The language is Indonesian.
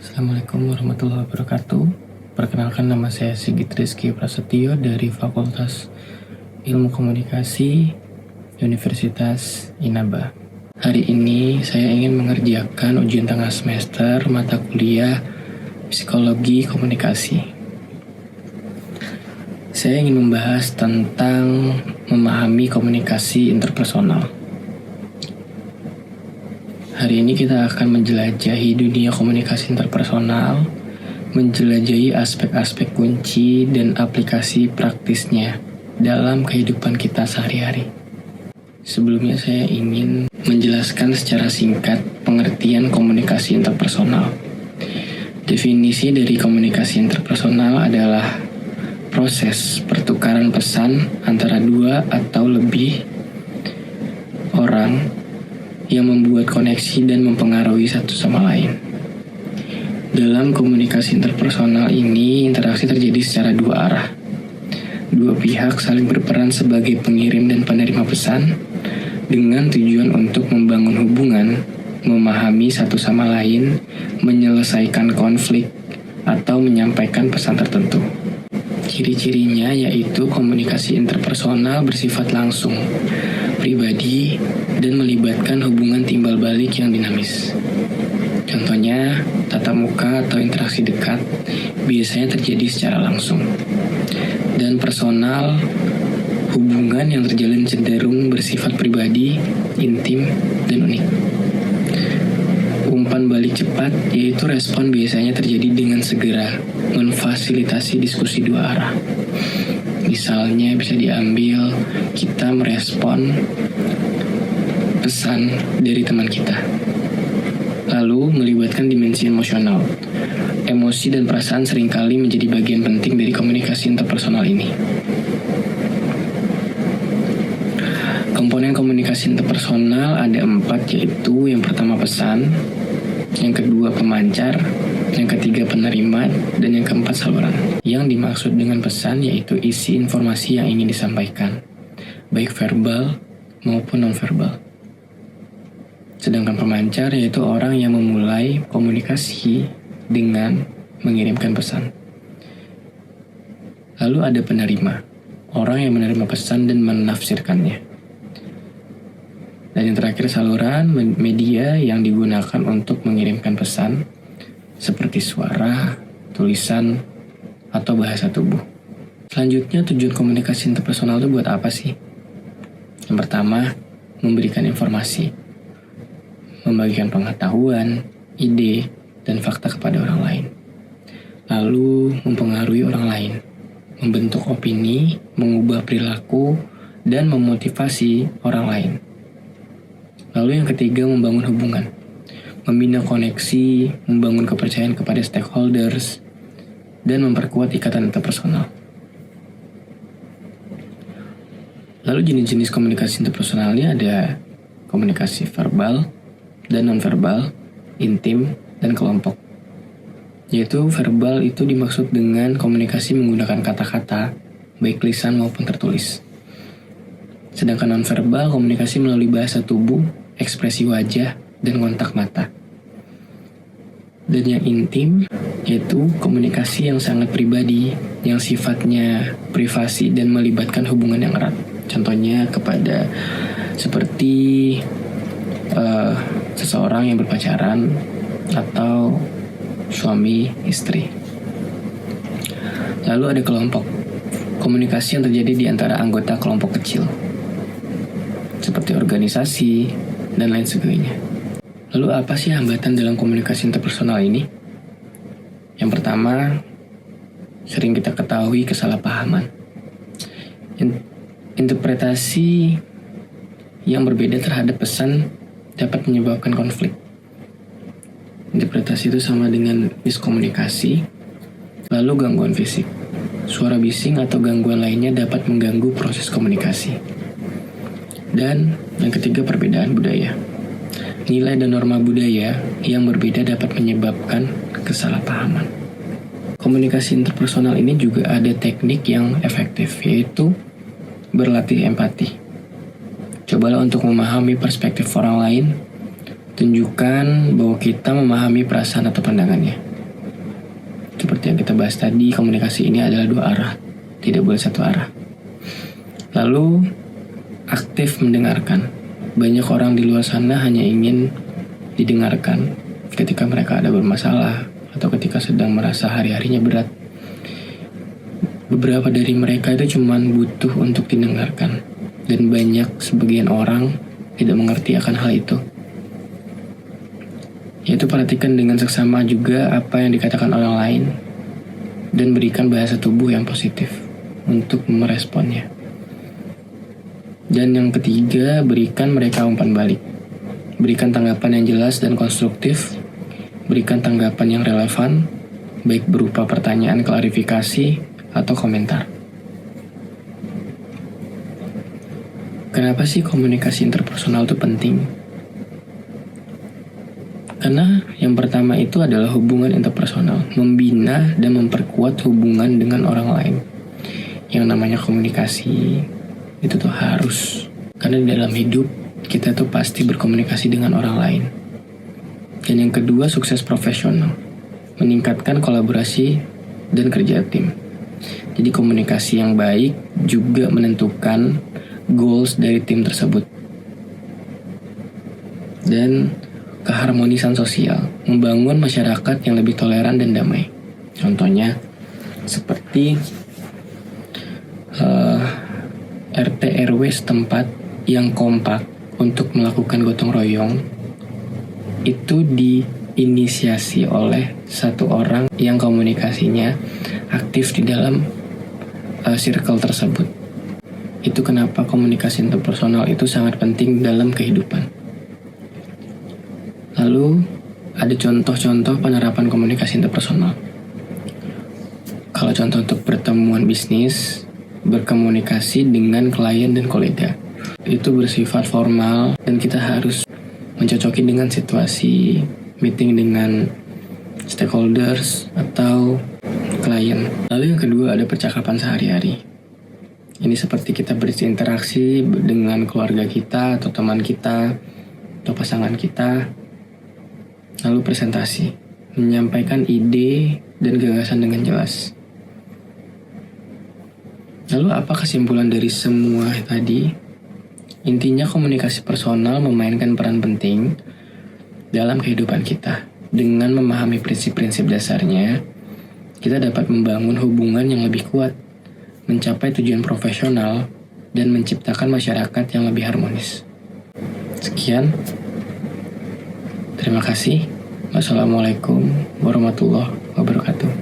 Assalamualaikum warahmatullahi wabarakatuh. Perkenalkan, nama saya Sigit Rizky Prasetyo dari Fakultas Ilmu Komunikasi Universitas Inaba. Hari ini saya ingin mengerjakan ujian tengah semester mata kuliah Psikologi Komunikasi. Saya ingin membahas tentang memahami komunikasi interpersonal. Hari ini kita akan menjelajahi dunia komunikasi interpersonal, menjelajahi aspek-aspek kunci dan aplikasi praktisnya dalam kehidupan kita sehari-hari. Sebelumnya saya ingin menjelaskan secara singkat pengertian komunikasi interpersonal. Definisi dari komunikasi interpersonal adalah proses pertukaran pesan antara dua atau lebih orang yang membuat koneksi dan mempengaruhi satu sama lain. Dalam komunikasi interpersonal ini, interaksi terjadi secara dua arah. Dua pihak saling berperan sebagai pengirim dan penerima pesan dengan tujuan untuk membangun hubungan, memahami satu sama lain, menyelesaikan konflik, atau menyampaikan pesan tertentu. Ciri-cirinya yaitu komunikasi interpersonal bersifat langsung, pribadi, dan melibatkan hubungan timbal balik yang dinamis. Contohnya, tatap muka atau interaksi dekat biasanya terjadi secara langsung. Dan personal, hubungan yang terjalin cenderung bersifat pribadi, intim, dan unik. Umpan balik cepat, yaitu respon biasanya terjadi dengan segera, memfasilitasi diskusi dua arah. Misalnya bisa diambil kita merespon pesan dari teman kita. Lalu melibatkan dimensi emosional. Emosi dan perasaan seringkali menjadi bagian penting dari komunikasi interpersonal ini. Komponen komunikasi interpersonal ada 4, yaitu yang pertama pesan, yang kedua pemancar, yang ketiga penerima, dan yang keempat saluran. Yang dimaksud dengan pesan yaitu isi informasi yang ingin disampaikan, baik verbal maupun non-verbal. Sedangkan pemancar yaitu orang yang memulai komunikasi dengan mengirimkan pesan. Lalu ada penerima, orang yang menerima pesan dan menafsirkannya. Dan yang terakhir saluran, media yang digunakan untuk mengirimkan pesan, seperti suara, tulisan, atau bahasa tubuh. Selanjutnya, tujuan komunikasi interpersonal itu buat apa sih? Yang pertama, memberikan informasi, membagikan pengetahuan, ide, dan fakta kepada orang lain. Lalu, mempengaruhi orang lain, membentuk opini, mengubah perilaku, dan memotivasi orang lain. Lalu yang ketiga, membangun hubungan, membina koneksi, membangun kepercayaan kepada stakeholders, dan memperkuat ikatan interpersonal. Lalu jenis-jenis komunikasi interpersonalnya ada komunikasi verbal dan non-verbal, intim, dan kelompok. Yaitu verbal itu dimaksud dengan komunikasi menggunakan kata-kata, baik lisan maupun tertulis. Sedangkan non-verbal komunikasi melalui bahasa tubuh, ekspresi wajah, dan kontak mata. Dan yang intim yaitu komunikasi yang sangat pribadi, yang sifatnya privasi dan melibatkan hubungan yang erat. Contohnya kepada seperti seseorang yang berpacaran atau suami istri. Lalu ada kelompok, komunikasi yang terjadi di antara anggota kelompok kecil, seperti organisasi dan lain sebagainya. Lalu apa sih hambatan dalam komunikasi interpersonal ini? Yang pertama, sering kita ketahui kesalahpahaman. Interpretasi yang berbeda terhadap pesan dapat menyebabkan konflik. Interpretasi itu sama dengan miskomunikasi. Lalu gangguan fisik. Suara bising atau gangguan lainnya dapat mengganggu proses komunikasi. Dan yang ketiga, perbedaan budaya. Nilai dan norma budaya yang berbeda dapat menyebabkan kesalahpahaman. Komunikasi interpersonal ini juga ada teknik yang efektif, yaitu berlatih empati. Cobalah untuk memahami perspektif orang lain, tunjukkan bahwa kita memahami perasaan atau pandangannya. Seperti yang kita bahas tadi, komunikasi ini adalah dua arah, tidak boleh satu arah. Lalu, aktif mendengarkan. Banyak orang di luar sana hanya ingin didengarkan ketika mereka ada bermasalah atau ketika sedang merasa hari-harinya berat. Beberapa dari mereka itu cuma butuh untuk didengarkan, dan sebagian orang tidak mengerti akan hal itu. Yaitu perhatikan dengan seksama juga apa yang dikatakan orang lain dan berikan bahasa tubuh yang positif untuk meresponnya. Dan yang ketiga, berikan mereka umpan balik. Berikan tanggapan yang jelas dan konstruktif. Berikan tanggapan yang relevan, baik berupa pertanyaan, klarifikasi, atau komentar. Kenapa sih komunikasi interpersonal itu penting? Karena yang pertama itu adalah hubungan interpersonal, membina dan memperkuat hubungan dengan orang lain. Yang namanya komunikasi itu tuh harus, karena di dalam hidup kita tuh pasti berkomunikasi dengan orang lain. Dan yang kedua, sukses profesional, meningkatkan kolaborasi dan kerja tim. Jadi komunikasi yang baik juga menentukan goals dari tim tersebut. Dan keharmonisan sosial, membangun masyarakat yang lebih toleran dan damai. Contohnya seperti RT RW setempat yang kompak untuk melakukan gotong royong itu diinisiasi oleh satu orang yang komunikasinya aktif di dalam circle tersebut. Itu kenapa komunikasi interpersonal itu sangat penting dalam kehidupan. Lalu ada contoh-contoh penerapan komunikasi interpersonal. Kalau contoh untuk pertemuan bisnis, berkomunikasi dengan klien dan kolega, itu bersifat formal dan kita harus mencocoki dengan situasi meeting dengan stakeholders atau klien. Lalu yang kedua ada percakapan sehari-hari. Ini seperti kita berinteraksi dengan keluarga kita atau teman kita atau pasangan kita. Lalu presentasi, menyampaikan ide dan gagasan dengan jelas. Lalu apa kesimpulan dari semua tadi? Intinya komunikasi personal memainkan peran penting dalam kehidupan kita. Dengan memahami prinsip-prinsip dasarnya, kita dapat membangun hubungan yang lebih kuat, mencapai tujuan profesional, dan menciptakan masyarakat yang lebih harmonis. Sekian. Terima kasih. Wassalamualaikum warahmatullahi wabarakatuh.